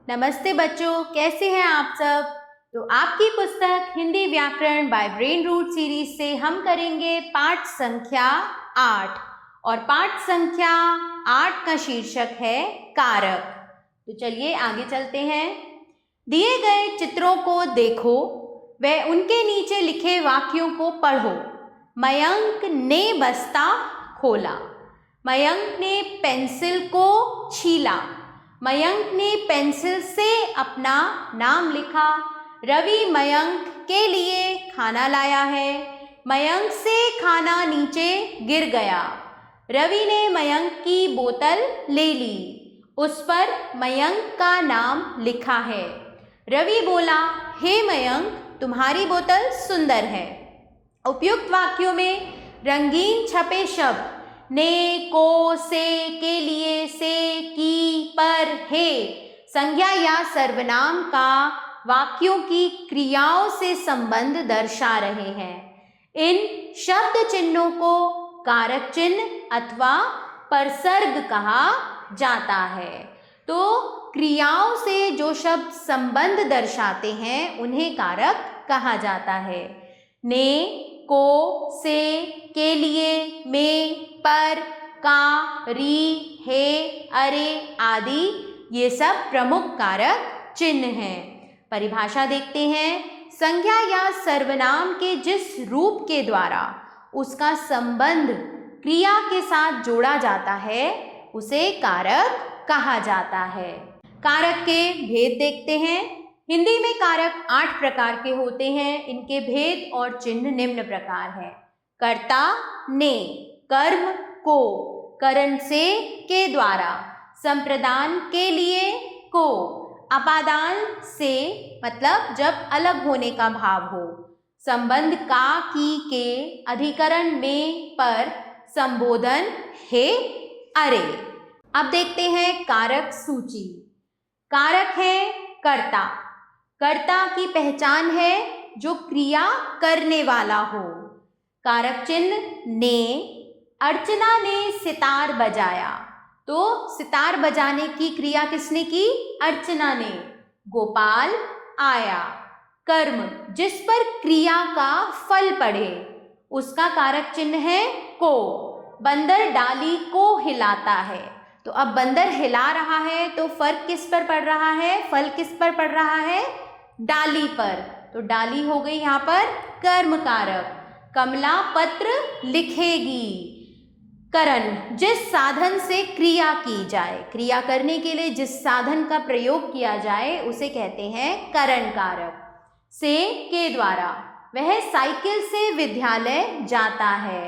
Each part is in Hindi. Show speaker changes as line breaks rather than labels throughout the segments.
नमस्ते बच्चों, कैसे हैं आप सब। तो आपकी पुस्तक हिंदी व्याकरण बाय ब्रेन रूट सीरीज से हम करेंगे पाठ संख्या 8 और पाठ संख्या 8 का शीर्षक है कारक। तो चलिए आगे चलते हैं। दिए गए चित्रों को देखो, वह उनके नीचे लिखे वाक्यों को पढ़ो। मयंक ने बस्ता खोला। मयंक ने पेंसिल को छीला। मयंक ने पेंसिल से अपना नाम लिखा। रवि मयंक के लिए खाना लाया है। मयंक से खाना नीचे गिर गया। रवि ने मयंक की बोतल ले ली। उस पर मयंक का नाम लिखा है। रवि बोला, हे मयंक, तुम्हारी बोतल सुंदर है। उपयुक्त वाक्यों में रंगीन छपे शब्द ने, को, से, के लिए, से, की, पर, हे संज्ञा या सर्वनाम का वाक्यों की क्रियाओं से संबंध दर्शा रहे हैं। इन शब्द चिन्हों को कारक चिन्ह अथवा परसर्ग कहा जाता है। तो क्रियाओं से जो शब्द संबंध दर्शाते हैं उन्हें कारक कहा जाता है। ने, को, से, के लिए, में, पर, का, री, हे, अरे आदि ये सब प्रमुख कारक चिन्ह हैं। परिभाषा देखते हैं। संज्ञा या सर्वनाम के जिस रूप के द्वारा उसका संबंध क्रिया के साथ जोड़ा जाता है उसे कारक कहा जाता है। कारक के भेद देखते हैं। हिंदी में कारक 8 प्रकार के होते हैं। इनके भेद और चिन्ह निम्न प्रकार हैं। कर्ता ने, कर्म को, करण से, के द्वारा, संप्रदान के लिए, को, अपादान से मतलब जब अलग होने का भाव हो, संबंध का, की, के, अधिकरण में, पर, संबोधन, हे, अरे। अब देखते हैं कारक सूची। कारक है कर्ता। कर्ता की पहचान है जो क्रिया करने वाला हो। कारक चिन्ह ने। अर्चना ने सितार बजाया, तो सितार बजाने की क्रिया किसने की? अर्चना ने। गोपाल आया। कर्म जिस पर क्रिया का फल पड़े उसका कारक चिन्ह है को। बंदर डाली को हिलाता है, तो अब बंदर हिला रहा है तो फर्क किस पर पड़ रहा है? फल किस पर पड़ रहा है? डाली पर, तो डाली हो गई यहाँ पर कर्म कारक। कमला पत्र लिखेगी। करण जिस साधन से क्रिया की जाए, क्रिया करने के लिए जिस साधन का प्रयोग किया जाए उसे कहते हैं करण कारक। से, के द्वारा, वह साइकिल से विद्यालय जाता है।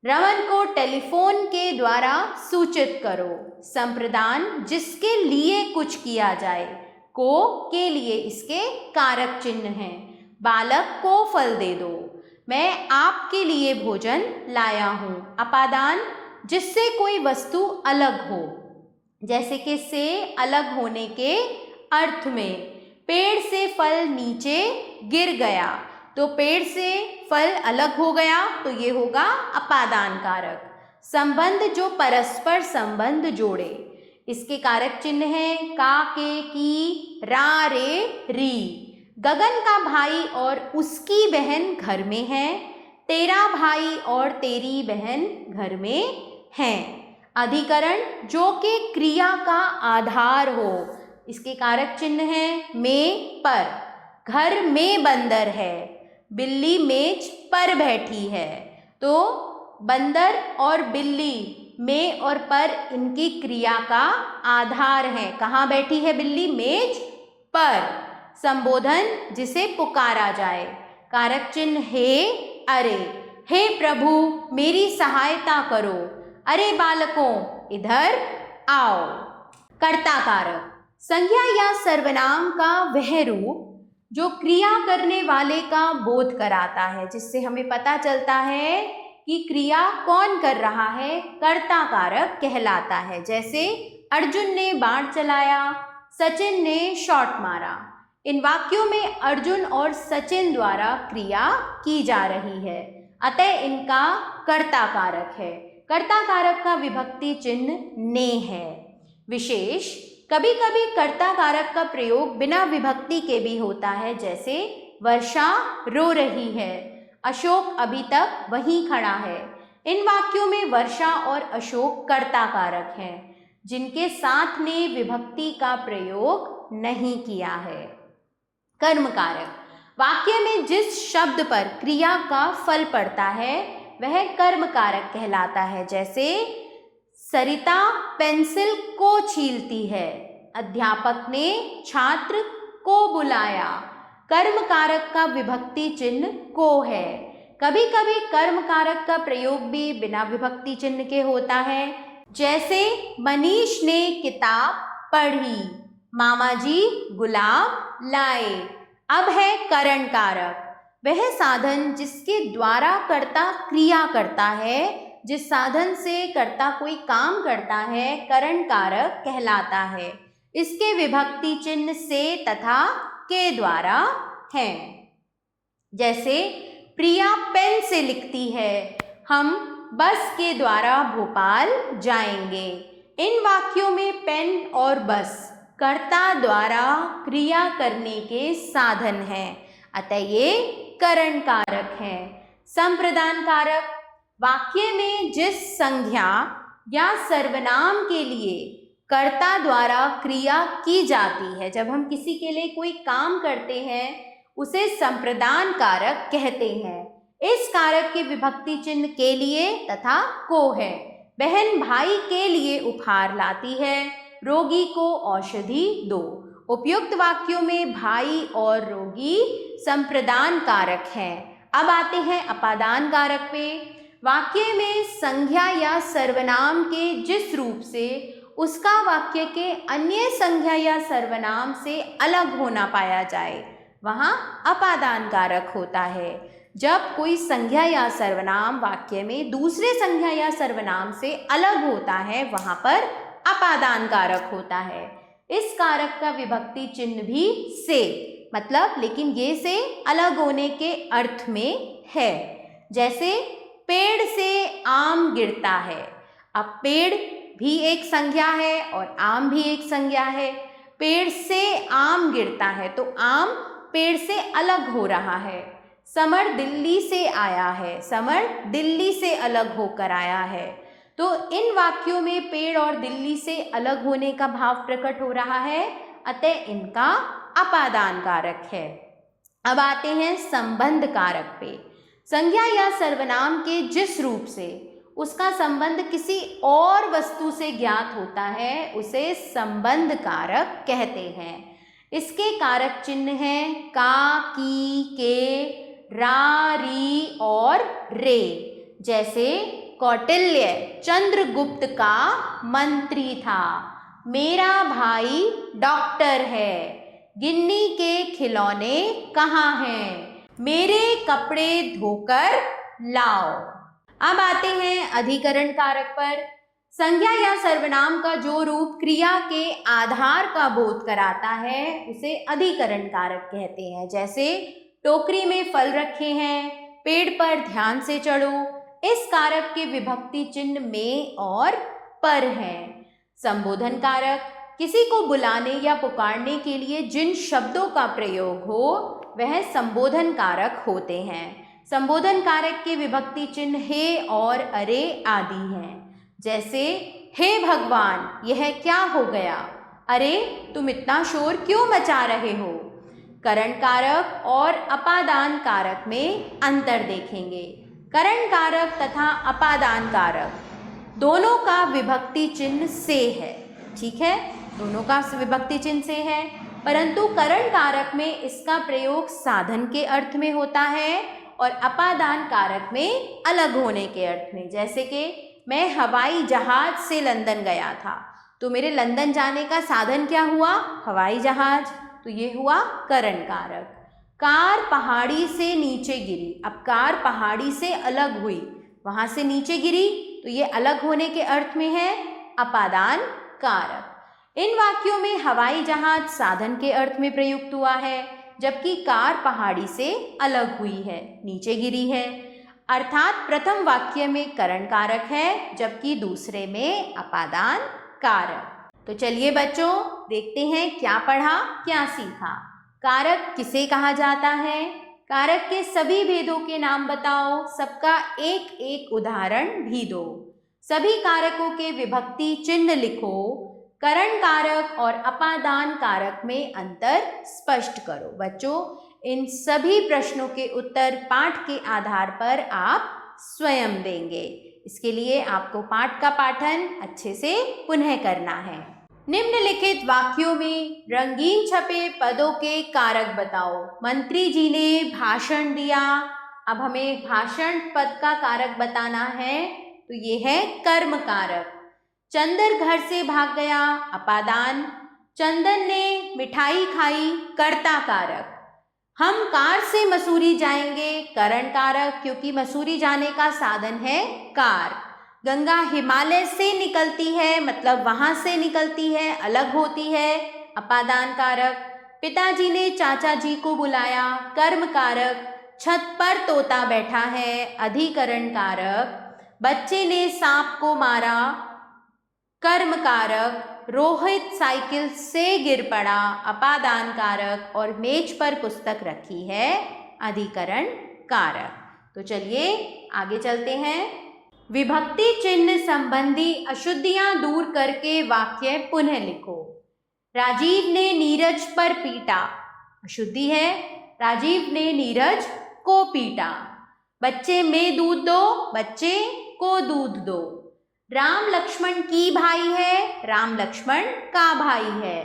रमन को टेलीफोन के द्वारा सूचित करो। संप्रदान जिसके लिए कुछ किया जाए, को, के लिए इसके कारक चिन्ह हैं। बालक को फल दे दो। मैं आपके लिए भोजन लाया हूँ। अपादान जिससे कोई वस्तु अलग हो, जैसे कि से अलग होने के अर्थ में। पेड़ से फल नीचे गिर गया, तो पेड़ से फल अलग हो गया, तो ये होगा अपादान कारक। संबंध जो परस्पर संबंध जोड़े, इसके कारक चिन्ह हैं का, के, की, रा, रे, री। गगन का भाई और उसकी बहन घर में है। तेरा भाई और तेरी बहन घर में हैं। अधिकरण जो कि क्रिया का आधार हो, इसके कारक चिन्ह हैं में, पर। घर में बंदर है। बिल्ली मेज पर बैठी है, तो बंदर और बिल्ली में और पर इनकी क्रिया का आधार है। कहाँ बैठी है बिल्ली? मेज पर। संबोधन जिसे पुकारा जाए, कारक चिन्ह हे, अरे। हे प्रभु मेरी सहायता करो। अरे बालकों इधर आओ। कर्ता कारक संज्ञा या सर्वनाम का वह रूप जो क्रिया करने वाले का बोध कराता है, जिससे हमें पता चलता है कि क्रिया कौन कर रहा है, कर्ता कारक कहलाता है। जैसे अर्जुन ने बाण चलाया, सचिन ने शॉट मारा। इन वाक्यों में अर्जुन और सचिन द्वारा क्रिया की जा रही है, अतः इनका कर्ता कारक है। कर्ता कारक का विभक्ति चिन्ह ने है। विशेष कभी कभी कर्ता कारक का प्रयोग बिना विभक्ति के भी होता है, जैसे वर्षा रो रही है, अशोक अभी तक वहीं खड़ा है। इन वाक्यों में वर्षा और अशोक कर्ता कारक हैं, जिनके साथ ने विभक्ति का प्रयोग नहीं किया है। कर्म कारक, वाक्य में जिस शब्द पर क्रिया का फल पड़ता है वह कर्म कारक कहलाता है, जैसे सरिता पेंसिल को छीलती है, अध्यापक ने छात्र को बुलाया। कर्म कारक का विभक्ति चिन्ह को है। कभी कभी कर्म कारक का प्रयोग भी बिना विभक्ति चिन्ह के होता है, जैसे मनीष ने किताब पढ़ी, मामा जी गुलाब लाए। अब है करण कारक, वह साधन जिसके द्वारा कर्ता क्रिया करता है, जिस साधन से कर्ता कोई काम करता है, करण कारक कहलाता है। इसके विभक्ति चिन्ह से तथा के द्वारा हैं। जैसे प्रिया पेन से लिखती है, हम बस के द्वारा भोपाल जाएंगे। इन वाक्यों में पेन और बस कर्ता द्वारा क्रिया करने के साधन हैं, अतः ये करण कारक हैं। संप्रदान कारक, वाक्य में जिस संज्ञा या सर्वनाम के लिए कर्ता द्वारा क्रिया की जाती है, जब हम किसी के लिए कोई काम करते हैं उसे संप्रदान कारक कहते हैं। इस कारक के विभक्ति चिन्ह के लिए तथा को है। बहन भाई के लिए उपहार लाती है, रोगी को औषधि दो। उपयुक्त वाक्यों में भाई और रोगी संप्रदान कारक हैं। अब आते हैं अपादान कारक पे। वाक्य में संज्ञा या सर्वनाम के जिस रूप से उसका वाक्य के अन्य संज्ञा या सर्वनाम से अलग होना पाया जाए वहाँ अपादान कारक होता है। जब कोई संज्ञा या सर्वनाम वाक्य में दूसरे संज्ञा या सर्वनाम से अलग होता है वहाँ पर अपादान कारक होता है। इस कारक का विभक्ति चिन्ह भी से, मतलब लेकिन ये से अलग होने के अर्थ में है। जैसे पेड़ से आम गिरता है। अब पेड़ भी एक संज्ञा है और आम भी एक संज्ञा है। पेड़ से आम गिरता है तो आम पेड़ से अलग हो रहा है। समर दिल्ली से आया है, समर दिल्ली से अलग होकर आया है। तो इन वाक्यों में पेड़ और दिल्ली से अलग होने का भाव प्रकट हो रहा है, अतः इनका अपादान कारक है। अब आते हैं संबंध कारक पे। संज्ञा या सर्वनाम के जिस रूप से उसका संबंध किसी और वस्तु से ज्ञात होता है उसे संबंध कारक कहते हैं। इसके कारक चिन्ह हैं का, की, के, रा, री और रे। जैसे कौटिल्य चंद्रगुप्त का मंत्री था, मेरा भाई डॉक्टर है, गिन्नी के खिलौने कहाँ हैं, मेरे कपड़े धोकर लाओ। अब आते हैं अधिकरण कारक पर। संज्ञा या सर्वनाम का जो रूप क्रिया के आधार का बोध कराता है उसे अधिकरण कारक कहते हैं। जैसे टोकरी में फल रखे हैं, पेड़ पर ध्यान से चढ़ो। इस कारक के विभक्ति चिन्ह में और पर हैं। संबोधन कारक, किसी को बुलाने या पुकारने के लिए जिन शब्दों का प्रयोग हो वह संबोधन कारक होते हैं। संबोधन कारक के विभक्ति चिन्ह हे और अरे आदि हैं। जैसे हे भगवान यह क्या हो गया, अरे तुम इतना शोर क्यों मचा रहे हो। करण कारक और अपादान कारक में अंतर देखेंगे। करण कारक तथा अपादान कारक दोनों का विभक्ति चिन्ह से है, ठीक है, दोनों का विभक्ति चिन्ह से है, परंतु करण कारक में इसका प्रयोग साधन के अर्थ में होता है और अपादान कारक में अलग होने के अर्थ में। जैसे कि मैं हवाई जहाज से लंदन गया था, तो मेरे लंदन जाने का साधन क्या हुआ, हवाई जहाज, तो ये हुआ करण कारक। कार पहाड़ी से नीचे गिरी। अब कार पहाड़ी से अलग हुई, वहाँ से नीचे गिरी, तो ये अलग होने के अर्थ में है अपादान कारक। इन वाक्यों में हवाई जहाज साधन के अर्थ में प्रयुक्त हुआ है, जबकि कार पहाड़ी से अलग हुई है, नीचे गिरी है। अर्थात प्रथम वाक्य में करण कारक है जबकि दूसरे में अपादान कारक। तो चलिए बच्चों, देखते हैं क्या पढ़ा, क्या सीखा। कारक किसे कहा जाता है? कारक के सभी भेदों के नाम बताओ, सबका एक एक उदाहरण भी दो। सभी कारकों के विभक्ति चिन्ह लिखो। करण कारक और अपादान कारक में अंतर स्पष्ट करो। बच्चों, इन सभी प्रश्नों के उत्तर पाठ के आधार पर आप स्वयं देंगे। इसके लिए आपको पाठ का पाठन अच्छे से पुनः करना है। निम्नलिखित वाक्यों में रंगीन छपे पदों के कारक बताओ। मंत्री जी ने भाषण दिया। अब हमें भाषण पद का कारक बताना है, तो ये है कर्म कारक। चंदर घर से भाग गया, अपादान। चंदन ने मिठाई खाई, कर्ता कारक। हम कार से मसूरी जाएंगे, करण कारक, क्योंकि मसूरी जाने का साधन है कार। गंगा हिमालय से निकलती है, मतलब वहां से निकलती है, अलग होती है, अपादान कारक। पिताजी ने चाचा जी को बुलाया, कर्म कारक। छत पर तोता बैठा है, अधिकरण कारक। बच्चे ने सांप को मारा, कर्म कारक। रोहित साइकिल से गिर पड़ा, अपादान कारक। और मेज पर पुस्तक रखी है, अधिकरण कारक। तो चलिए आगे चलते हैं। विभक्ति चिन्ह संबंधी अशुद्धियां दूर करके वाक्य पुनः लिखो। राजीव ने नीरज पर पीटा, अशुद्धि है। राजीव ने नीरज को पीटा। बच्चे में दूध दो, बच्चे को दूध दो। राम लक्ष्मण की भाई है, राम लक्ष्मण का भाई है।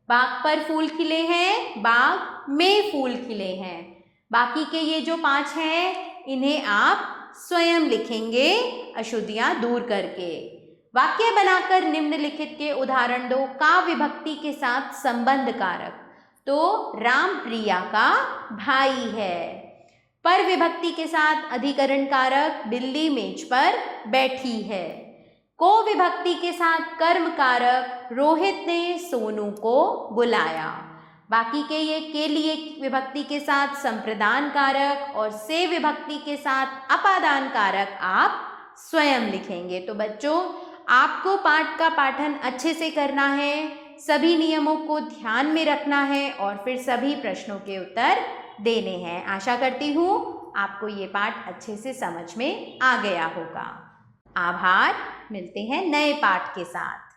बाग पर फूल खिले हैं, बाग में फूल खिले हैं। बाकी के ये जो 5 हैं, इन्हें आप स्वयं लिखेंगे अशुद्धियां दूर करके। वाक्य बनाकर निम्नलिखित के उदाहरण दो। का विभक्ति के साथ संबंध कारक, तो राम प्रिया का भाई है। पर विभक्ति के साथ अधिकरण कारक, बिल्ली मेज पर बैठी है। को विभक्ति के साथ कर्म कारक, रोहित ने सोनू को बुलाया। बाकी के ये के लिए विभक्ति के साथ संप्रदान कारक और से विभक्ति के साथ अपादान कारक आप स्वयं लिखेंगे। तो बच्चों, आपको पाठ का पाठन अच्छे से करना है, सभी नियमों को ध्यान में रखना है और फिर सभी प्रश्नों के उत्तर देने हैं। आशा करती हूँ आपको ये पाठ अच्छे से समझ में आ गया होगा। आभार। मिलते हैं नए पाठ के साथ।